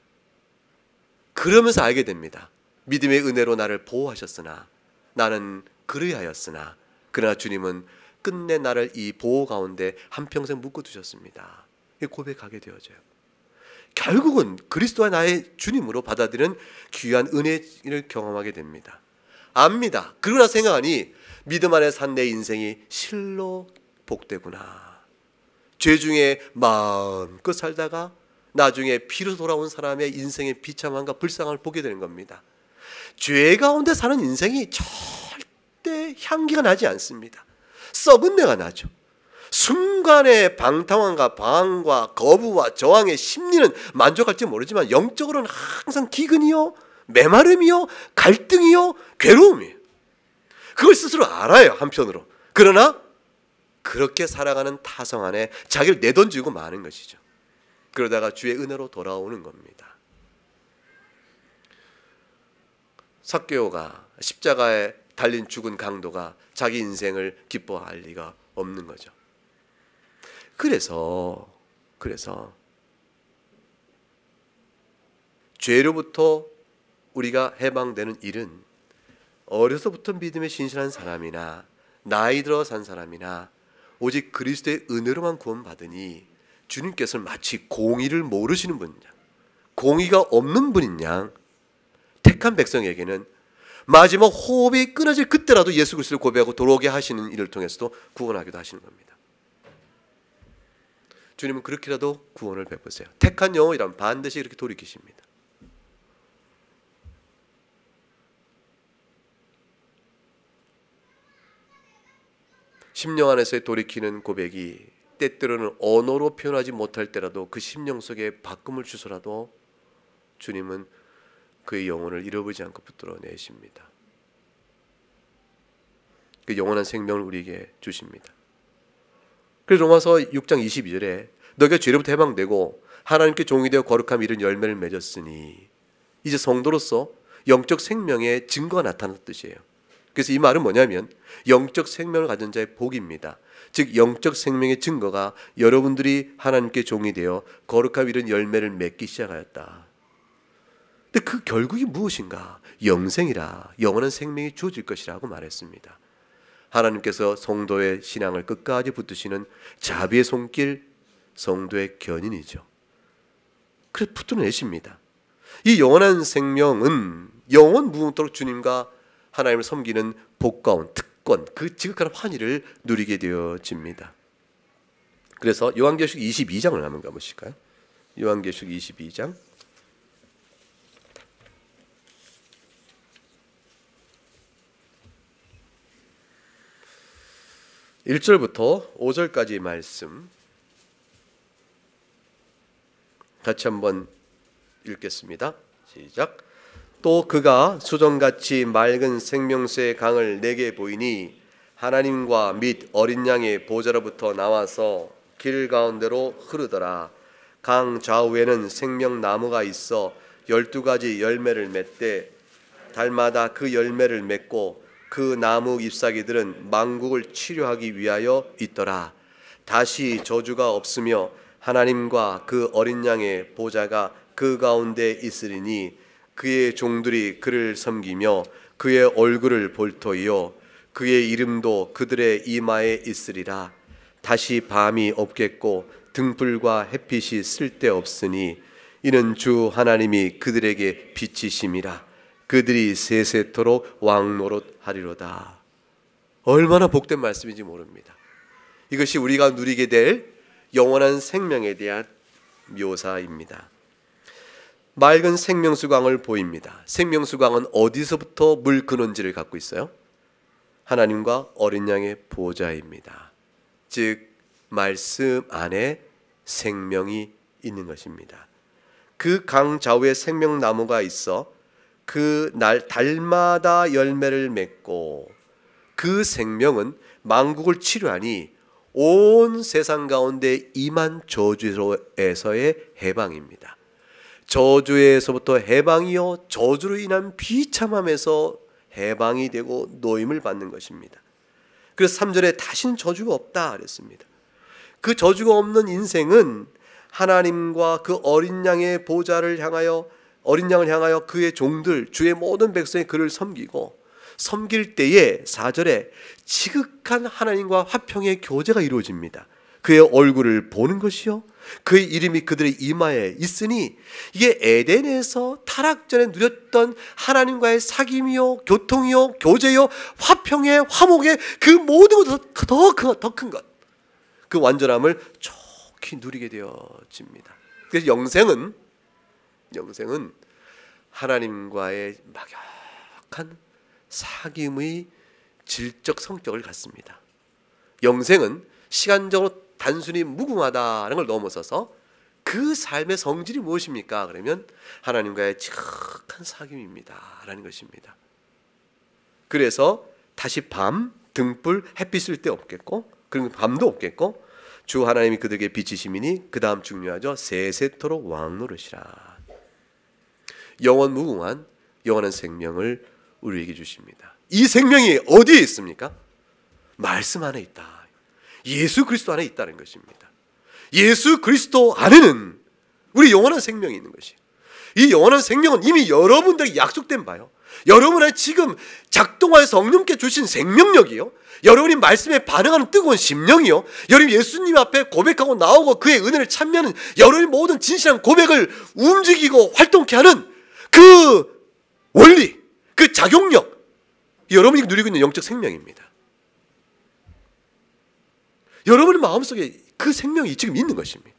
그러면서 알게 됩니다. 믿음의 은혜로 나를 보호하셨으나 나는 그리하였으나 그러나 주님은 끝내 나를 이 보호 가운데 한평생 묶어두셨습니다. 고백하게 되어져요. 결국은 그리스도와 나의 주님으로 받아들이는 귀한 은혜를 경험하게 됩니다. 압니다. 그러나 생각하니 믿음 안에 산 내 인생이 실로 복되구나. 죄 중에 마음껏 살다가 나중에 피로 돌아온 사람의 인생의 비참함과 불쌍함을 보게 되는 겁니다. 죄 가운데 사는 인생이 절대 향기가 나지 않습니다. 썩은 내가 나죠. 순간의 방탕함과 방황과 거부와 저항의 심리는 만족할지 모르지만 영적으로는 항상 기근이요, 메마름이요, 갈등이요, 괴로움이에요. 그걸 스스로 알아요, 한편으로. 그러나 그렇게 살아가는 타성 안에 자기를 내던지고 마는 것이죠. 그러다가 주의 은혜로 돌아오는 겁니다. 삭개오가 십자가에 달린 죽은 강도가 자기 인생을 기뻐할 리가 없는 거죠. 그래서 죄로부터 우리가 해방되는 일은 어려서부터 믿음에 신실한 사람이나 나이 들어 산 사람이나 오직 그리스도의 은혜로만 구원받으니 주님께서는 마치 공의를 모르시는 분인 양, 공의가 없는 분인 양 택한 백성에게는 마지막 호흡이 끊어질 그때라도 예수 그리스도를 고백하고 돌아오게 하시는 일을 통해서도 구원하기도 하시는 겁니다. 주님은 그렇게라도 구원을 베푸세요. 택한 영혼이라면 반드시 이렇게 돌이키십니다. 심령 안에서의 돌이키는 고백이 때때로는 언어로 표현하지 못할 때라도 그 심령 속에 바꿈을 주소라도 주님은 그의 영혼을 잃어버리지 않고 붙들어내십니다. 그 영원한 생명을 우리에게 주십니다. 그래서 로마서 6장 22절에 너희가 죄로부터 해방되고 하나님께 종이 되어 거룩함 이룬 열매를 맺었으니 이제 성도로서 영적 생명의 증거가 나타났다는 뜻이에요. 그래서 이 말은 뭐냐면 영적 생명을 가진 자의 복입니다. 즉 영적 생명의 증거가 여러분들이 하나님께 종이 되어 거룩함 이룬 열매를 맺기 시작하였다. 근데 그 결국이 무엇인가? 영생이라 영원한 생명이 주어질 것이라고 말했습니다. 하나님께서 성도의 신앙을 끝까지 붙드시는 자비의 손길, 성도의 견인이죠. 그래서 붙들어내십니다. 이 영원한 생명은 영원 무궁토록 주님과 하나님을 섬기는 복가운 특권, 그 지극한 환희를 누리게 되어집니다. 그래서 요한계시록 22장을 한번 가보실까요? 요한계시록 22장 1절부터 5절까지 말씀 같이 한번 읽겠습니다. 시작. 또 그가 수정같이 맑은 생명수의 강을 내게 보이니 하나님과 및 어린 양의 보좌로부터 나와서 길 가운데로 흐르더라. 강 좌우에는 생명나무가 있어 12가지 열매를 맺되 달마다 그 열매를 맺고 그 나무 잎사귀들은 만국을 치료하기 위하여 있더라. 다시 저주가 없으며 하나님과 그 어린 양의 보좌가 그 가운데 있으리니 그의 종들이 그를 섬기며 그의 얼굴을 볼 터이요 그의 이름도 그들의 이마에 있으리라. 다시 밤이 없겠고 등불과 햇빛이 쓸데없으니 이는 주 하나님이 그들에게 빛이심이라. 그들이 세세토록 왕노릇하리로다. 얼마나 복된 말씀인지 모릅니다. 이것이 우리가 누리게 될 영원한 생명에 대한 묘사입니다. 맑은 생명수강을 보입니다. 생명수강은 어디서부터 물 근원지를 갖고 있어요? 하나님과 어린 양의 보좌입니다. 즉 말씀 안에 생명이 있는 것입니다. 그 강 좌우에 생명나무가 있어 그 날 달마다 열매를 맺고 그 생명은 만국을 치료하니 온 세상 가운데 임한 저주에서의 해방입니다. 저주에서부터 해방이요 저주로 인한 비참함에서 해방이 되고 노임을 받는 것입니다. 그래서 3절에 다시는 저주가 없다 그랬습니다. 그 저주가 없는 인생은 하나님과 그 어린 양의 보좌를 향하여 어린 양을 향하여 그의 종들 주의 모든 백성이 그를 섬길 때에 4절에 지극한 하나님과 화평의 교제가 이루어집니다. 그의 얼굴을 보는 것이요 그의 이름이 그들의 이마에 있으니 이게 에덴에서 타락 전에 누렸던 하나님과의 사귐이요 교통이요 교제요 화평의 화목의 그 모든 것보다 더 큰 것, 그 완전함을 좋게 누리게 되어집니다. 그래서 영생은 하나님과의 막역한 사귐의 질적 성격을 갖습니다. 영생은 시간적으로 단순히 무궁하다는 걸 넘어서서 그 삶의 성질이 무엇입니까? 그러면 하나님과의 지극한 사귐입니다 라는 것입니다. 그래서 다시 밤, 등불, 햇빛 쓸 데 없겠고 그리고 밤도 없겠고 주 하나님이 그들에게 빛이시미니 그 다음 중요하죠. 세세토록 왕노릇이라. 영원 무궁한 영원한 생명을 우리에게 주십니다. 이 생명이 어디에 있습니까? 말씀 안에 있다. 예수 그리스도 안에 있다는 것입니다. 예수 그리스도 안에는 우리 영원한 생명이 있는 것이에요. 이 영원한 생명은 이미 여러분들에게 약속된 바요. 여러분의 지금 작동할 성령께 주신 생명력이요. 여러분이 말씀에 반응하는 뜨거운 심령이요. 여러분이 예수님 앞에 고백하고 나오고 그의 은혜를 찬미하는 여러분의 모든 진실한 고백을 움직이고 활동케 하는 그 원리, 그 작용력, 여러분이 누리고 있는 영적 생명입니다. 여러분의 마음속에 그 생명이 지금 있는 것입니다.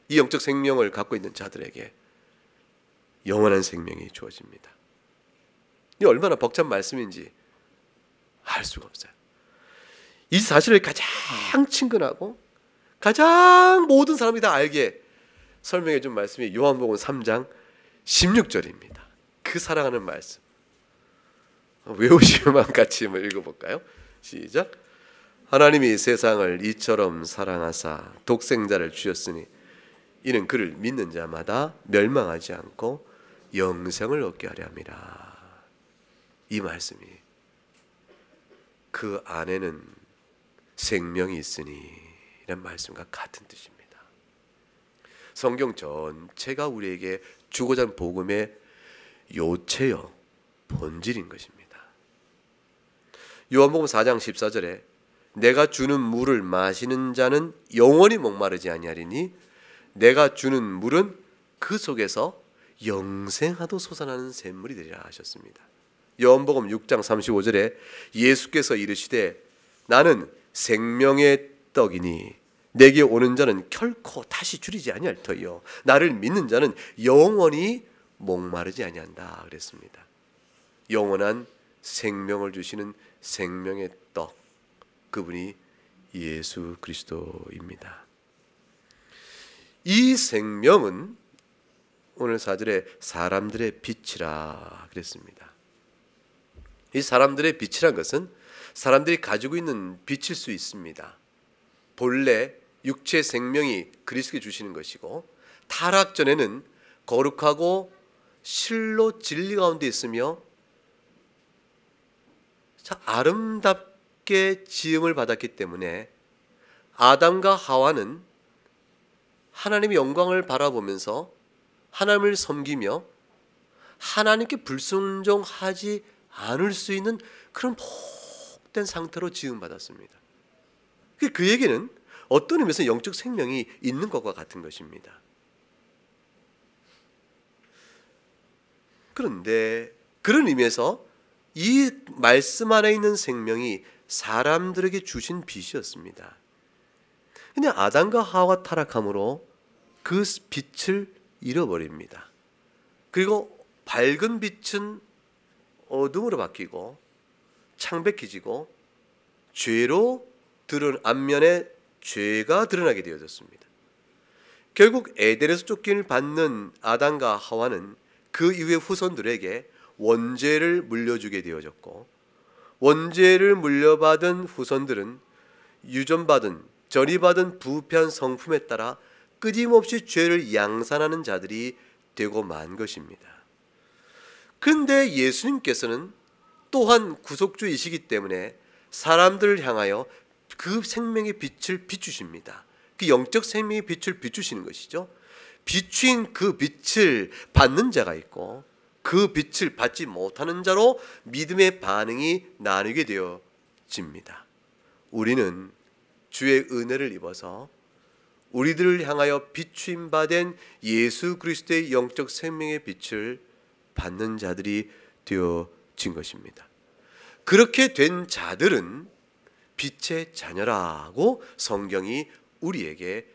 이 영적 생명을 갖고 있는 자들에게 영원한 생명이 주어집니다. 이 얼마나 벅찬 말씀인지 알 수가 없어요. 이 사실을 가장 친근하고 가장 모든 사람이 다 알게 설명해 준 말씀이 요한복음 3장 16절입니다. 그 사랑하는 말씀. 외우시면 같이 한번 읽어볼까요? 시작. 하나님이 세상을 이처럼 사랑하사 독생자를 주셨으니 이는 그를 믿는 자마다 멸망하지 않고 영생을 얻게 하려 함이라. 이 말씀이 그 안에는 생명이 있으니 이런 말씀과 같은 뜻입니다. 성경 전체가 우리에게 주고자 하는 복음의 요체요 본질인 것입니다. 요한복음 4장 14절에 내가 주는 물을 마시는 자는 영원히 목마르지 아니하리니 내가 주는 물은 그 속에서 영생하도 솟아나는 샘물이 되리라 하셨습니다. 요한복음 6장 35절에 예수께서 이르시되 나는 생명의 떡이니 내게 오는 자는 결코 다시 줄이지 아니할 터이요 나를 믿는 자는 영원히 목마르지 아니한다 그랬습니다. 영원한 생명을 주시는 생명의 떡, 그분이 예수 그리스도입니다. 이 생명은 오늘 4절에 사람들의 빛이라 그랬습니다. 이 사람들의 빛이란 것은 사람들이 가지고 있는 빛일 수 있습니다. 본래 육체 생명이 그리스도께 주시는 것이고 타락 전에는 거룩하고 실로 진리 가운데 있으며 참 아름답게 지음을 받았기 때문에 아담과 하와는 하나님의 영광을 바라보면서 하나님을 섬기며 하나님께 불순종하지 않을 수 있는 그런 축복된 상태로 지음받았습니다. 그에게는 어떤 의미에서 영적 생명이 있는 것과 같은 것입니다. 그런데 그런 의미에서 이 말씀 안에 있는 생명이 사람들에게 주신 빛이었습니다. 근데 아담과 하와가 타락함으로 그 빛을 잃어버립니다. 그리고 밝은 빛은 어둠으로 바뀌고 창백해지고 죄로 앞면에 죄가 드러나게 되어졌습니다. 결국 에덴에서 쫓김을 받는 아담과 하와는 그 이후의 후손들에게 원죄를 물려주게 되어졌고, 원죄를 물려받은 후손들은 유전받은 전이받은 부패한 성품에 따라 끊임없이 죄를 양산하는 자들이 되고 만 것입니다. 그런데 예수님께서는 또한 구속주이시기 때문에 사람들을 향하여 그 생명의 빛을 비추십니다. 그 영적 생명의 빛을 비추시는 것이죠. 비추인 그 빛을 받는 자가 있고 그 빛을 받지 못하는 자로 믿음의 반응이 나누게 되어집니다. 우리는 주의 은혜를 입어서 우리들을 향하여 비추임 받은 예수 그리스도의 영적 생명의 빛을 받는 자들이 되어진 것입니다. 그렇게 된 자들은 빛의 자녀라고 성경이 우리에게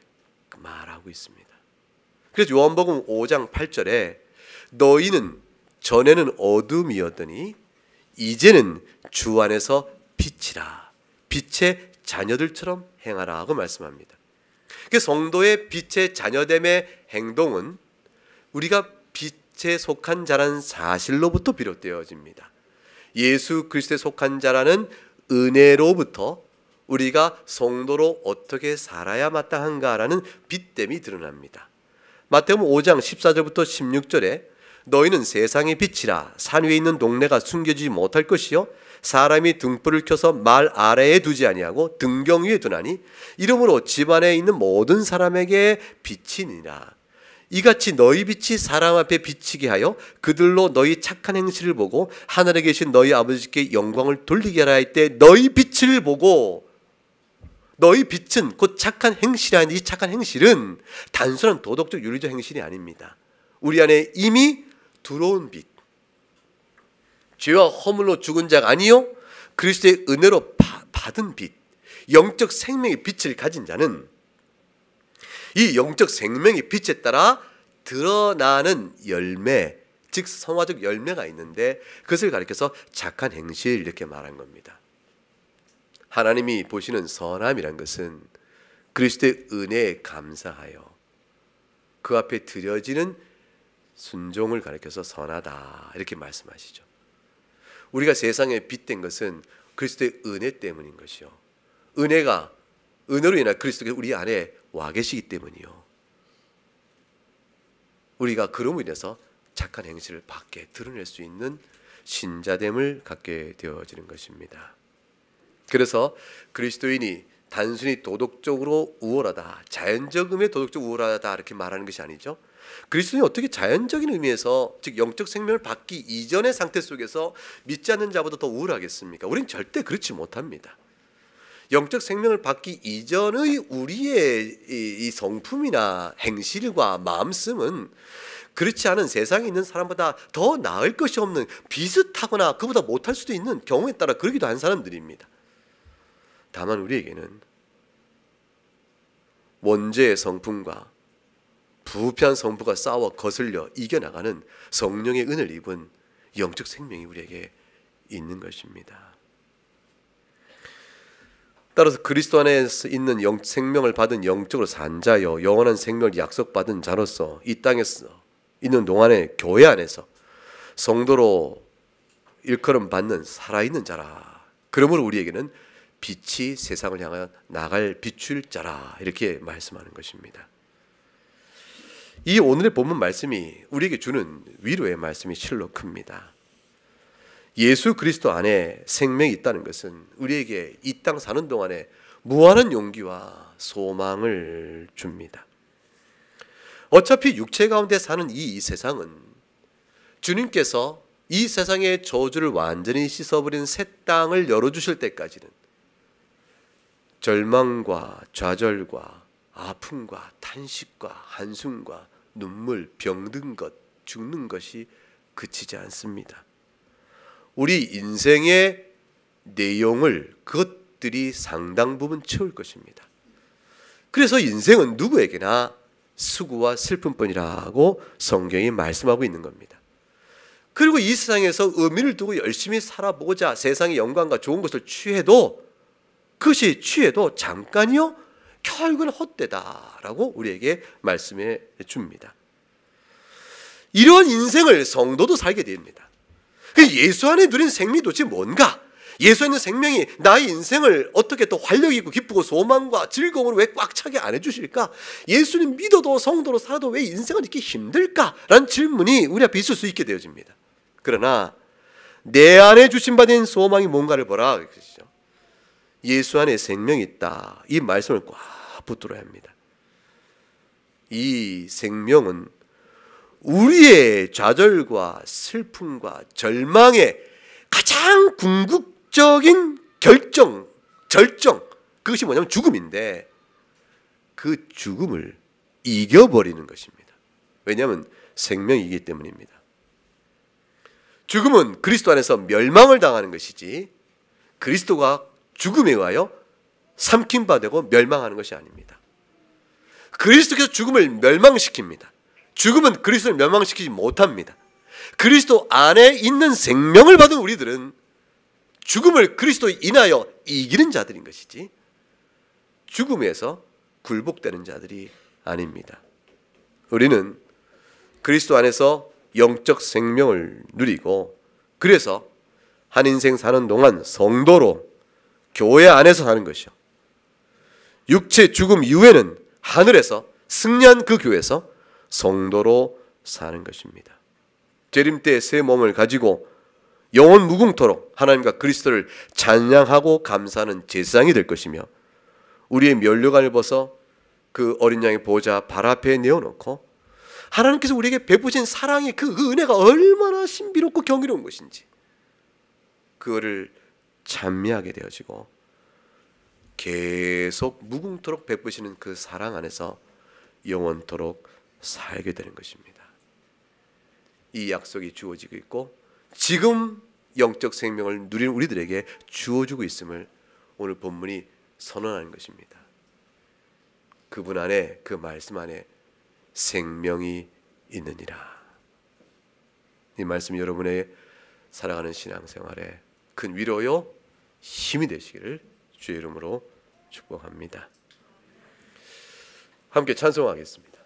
말하고 있습니다. 그래서 요한복음 5장 8절에 너희는 전에는 어둠이었더니 이제는 주 안에서 빛이라, 빛의 자녀들처럼 행하라고 말씀합니다. 그 성도의 빛의 자녀됨의 행동은 우리가 빛에 속한 자라는 사실로부터 비롯되어집니다. 예수 그리스도에 속한 자라는 은혜로부터 우리가 성도로 어떻게 살아야 마땅한가라는 빛됨이 드러납니다. 마태복음 5장 14절부터 16절에 너희는 세상의 빛이라. 산 위에 있는 동네가 숨겨지지 못할 것이요 사람이 등불을 켜서 말 아래에 두지 아니하고 등경 위에 두나니 이러므로 집안에 있는 모든 사람에게 빛이니라. 이같이 너희 빛이 사람 앞에 비치게 하여 그들로 너희 착한 행실을 보고 하늘에 계신 너희 아버지께 영광을 돌리게 하라 할 때 너희 빛을 보고, 너희 빛은 곧 착한 행실이 아닌 이 착한 행실은 단순한 도덕적 윤리적 행실이 아닙니다. 우리 안에 이미 들어온 빛, 죄와 허물로 죽은 자가 아니요 그리스도의 은혜로 받은 빛, 영적 생명의 빛을 가진 자는 이 영적 생명의 빛에 따라 드러나는 열매, 즉 성화적 열매가 있는데 그것을 가리켜서 착한 행실 이렇게 말한 겁니다. 하나님이 보시는 선함이란 것은 그리스도의 은혜에 감사하여 그 앞에 드려지는 순종을 가리켜서 선하다 이렇게 말씀하시죠. 우리가 세상에 빛된 것은 그리스도의 은혜 때문인 것이요, 은혜로 인해 그리스도가 우리 안에 와 계시기 때문이요, 우리가 그럼으로 인해서 착한 행실을 밖에 드러낼 수 있는 신자됨을 갖게 되어지는 것입니다. 그래서 그리스도인이 단순히 도덕적으로 우월하다, 자연적 의미의 도덕적 우월하다 이렇게 말하는 것이 아니죠. 그리스도인이 어떻게 자연적인 의미에서, 즉 영적 생명을 받기 이전의 상태 속에서 믿지 않는 자보다 더 우월하겠습니까? 우리는 절대 그렇지 못합니다. 영적 생명을 받기 이전의 우리의 이 성품이나 행실과 마음씀은 그렇지 않은 세상에 있는 사람보다 더 나을 것이 없는, 비슷하거나 그보다 못할 수도 있는 경우에 따라 그러기도 한 사람들입니다. 다만 우리에게는 원죄의 성품과 부패한 성부가 싸워 거슬려 이겨나가는 성령의 은혜를 입은 영적 생명이 우리에게 있는 것입니다. 따라서 그리스도 안에 있는 생명을 받은 영적으로 산 자여 영원한 생명을 약속받은 자로서 이 땅에서 있는 동안에 교회 안에서 성도로 일컬음 받는 살아있는 자라. 그러므로 우리에게는 빛이 세상을 향하여 나갈 비출 자라 이렇게 말씀하는 것입니다. 이 오늘의 본문 말씀이 우리에게 주는 위로의 말씀이 실로 큽니다. 예수 그리스도 안에 생명이 있다는 것은 우리에게 이 땅 사는 동안에 무한한 용기와 소망을 줍니다. 어차피 육체 가운데 사는 이 세상은 주님께서 이 세상의 저주를 완전히 씻어버린 새 땅을 열어주실 때까지는 절망과 좌절과 아픔과 탄식과 한숨과 눈물, 병든 것, 죽는 것이 그치지 않습니다. 우리 인생의 내용을 그것들이 상당 부분 채울 것입니다. 그래서 인생은 누구에게나 수고와 슬픔뿐이라고 성경이 말씀하고 있는 겁니다. 그리고 이 세상에서 의미를 두고 열심히 살아보고자 세상의 영광과 좋은 것을 취해도 그것이 취해도 잠깐이요 결국은 헛되다라고 우리에게 말씀해 줍니다. 이러한 인생을 성도도 살게 됩니다. 예수 안에 누린 생명이 도대체 뭔가? 예수 안에 생명이 나의 인생을 어떻게 또 활력 있고 기쁘고 소망과 즐거움으로 왜 꽉 차게 안 해주실까? 예수님 믿어도 성도로 살아도 왜 인생은 이렇게 힘들까? 라는 질문이 우리 앞에 있을 수 있게 되어집니다. 그러나 내 안에 주신 바 된 소망이 뭔가를 보라 그러시죠. 예수 안에 생명이 있다. 이 말씀을 꽉 붙들어야 합니다. 이 생명은 우리의 좌절과 슬픔과 절망의 가장 궁극적인 절정, 그것이 뭐냐면 죽음인데 그 죽음을 이겨버리는 것입니다. 왜냐하면 생명이기 때문입니다. 죽음은 그리스도 안에서 멸망을 당하는 것이지 그리스도가 죽음에 의하여 삼킴받고 멸망하는 것이 아닙니다. 그리스도께서 죽음을 멸망시킵니다. 죽음은 그리스도를 멸망시키지 못합니다. 그리스도 안에 있는 생명을 받은 우리들은 죽음을 그리스도에 인하여 이기는 자들인 것이지 죽음에서 굴복되는 자들이 아닙니다. 우리는 그리스도 안에서 영적 생명을 누리고 그래서 한 인생 사는 동안 성도로 교회 안에서 사는 것이요. 육체 죽음 이후에는 하늘에서 승리한 그 교회에서 성도로 사는 것입니다. 재림 때 새 몸을 가지고 영원 무궁토록 하나님과 그리스도를 찬양하고 감사하는 제사장이 될 것이며 우리의 면류관을 벗어 그 어린 양의 보좌 발 앞에 내어놓고 하나님께서 우리에게 베푸신 사랑의 그 은혜가 얼마나 신비롭고 경이로운 것인지 그거를 찬미하게 되어지고 계속 무궁토록 베푸시는 그 사랑 안에서 영원토록 살게 되는 것입니다. 이 약속이 주어지고 있고 지금 영적 생명을 누리는 우리들에게 주어주고 있음을 오늘 본문이 선언하는 것입니다. 그분 안에 그 말씀 안에 생명이 있느니라. 이 말씀이 여러분의 살아가는 신앙생활에 큰 위로요 힘이 되시기를 주의 이름으로 축복합니다. 함께 찬송하겠습니다.